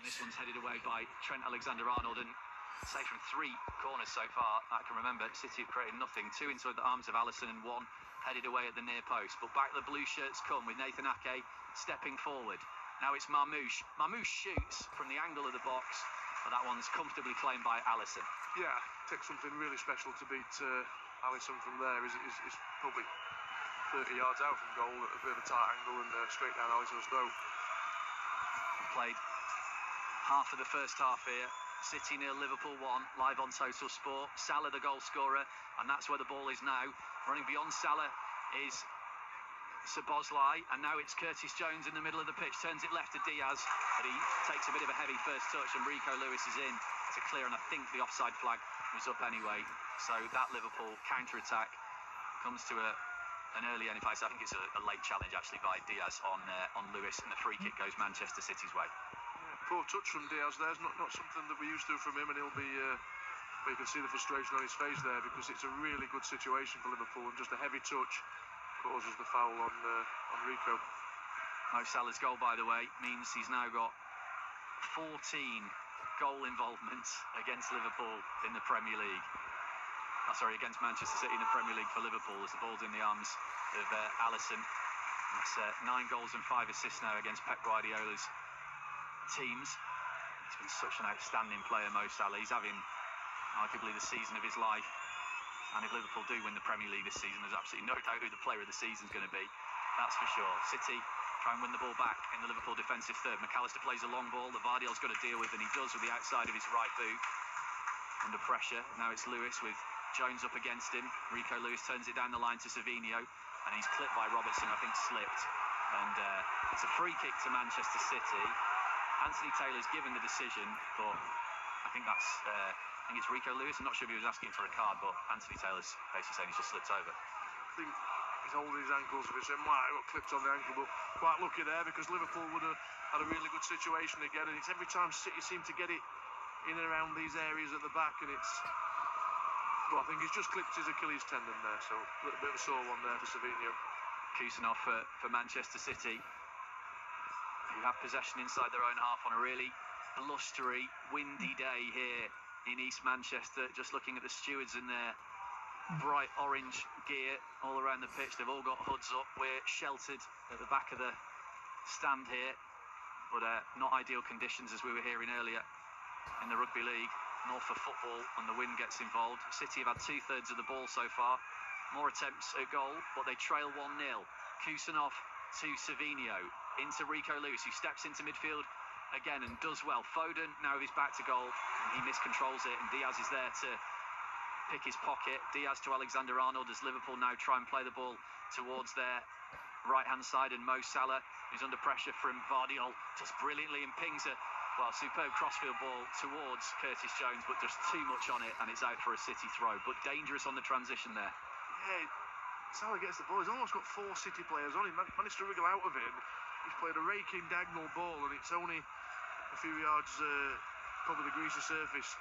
This one's headed away by Trent Alexander-Arnold, and say from 3 corners so far I can remember, City have created nothing. 2 into the arms of Alisson and 1 headed away at the near post. But back the blue shirts come with Nathan Ake stepping forward. Now it's Marmoush. Marmoush shoots from the angle of the box, but that one's comfortably claimed by Alisson. Yeah, takes something really special to beat Alisson from there. He's probably 30 yards out from goal at a bit of a tight angle and straight down Alisson's throat. Played half of the first half here. City 0, Liverpool 1, live on Total Sport. Salah the goal scorer, and that's where the ball is now. Running beyond Salah is Szoboszlai, and now it's Curtis Jones in the middle of the pitch. Turns it left to Diaz, but he takes a bit of a heavy first touch, and Rico Lewis is in to clear, and I think the offside flag was up anyway. So that Liverpool counter-attack comes to an early end. In fact, I think it's a late challenge actually by Diaz on Lewis, and the free kick goes Manchester City's way. Poor touch from Diaz there. It's not something that we're used to from him, and he'll be you can see the frustration on his face there, because it's a really good situation for Liverpool, and just a heavy touch causes the foul on Rico. Mo Salah's goal, by the way, means he's now got 14 goal involvements against Liverpool in the Premier League. Against Manchester City in the Premier League for Liverpool, as the ball's in the arms of Alisson. That's 9 goals and 5 assists now against Pep Guardiola's teams. He's been such an outstanding player, Mo Salah. He's having arguably the season of his life, and if Liverpool do win the Premier League this season, there's absolutely no doubt who the player of the season is going to be, that's for sure. City try and win the ball back in the Liverpool defensive third. McAllister plays a long ball that Vardiol's got to deal with, and he does with the outside of his right boot under pressure. Now it's Lewis with Jones up against him. Rico Lewis turns it down the line to Savinho, and he's clipped by Robertson, I think slipped, and it's a free kick to Manchester City. Anthony Taylor's given the decision, but I think it's Rico Lewis. I'm not sure if he was asking for a card, but Anthony Taylor's basically saying he's just slipped over. I think he's holding his ankles a bit, saying, "Why I got clipped on the ankle," but quite lucky there, because Liverpool would have had a really good situation again, and it's every time City seem to get it in and around these areas at the back, and I think he's just clipped his Achilles tendon there, so a little bit of a sore one there for Savinho. Kusanov for Manchester City, who have possession inside their own half on a really blustery, windy day here in East Manchester. Just looking at the stewards in their bright orange gear all around the pitch. They've all got hoods up. We're sheltered at the back of the stand here, but not ideal conditions, as we were hearing earlier in the Rugby League, nor for football when the wind gets involved. City have had 2/3 of the ball so far, more attempts at goal, but they trail 1-0. Kusanov to Savinho, into Rico Lewis, who steps into midfield again and does well. Foden now with his back to goal, and he miscontrols it, and Diaz is there to pick his pocket. Diaz to Alexander-Arnold, as Liverpool now try and play the ball towards their right-hand side, and Mo Salah, who's under pressure from Vardiol, does brilliantly and pings a superb crossfield ball towards Curtis Jones, but just too much on it, and it's out for a City throw, but dangerous on the transition there. Yeah, Salah gets the ball. He's almost got 4 City players on him. Managed to wriggle out of it. He's played a raking diagonal ball, and it's only a few yards, probably the greasy surface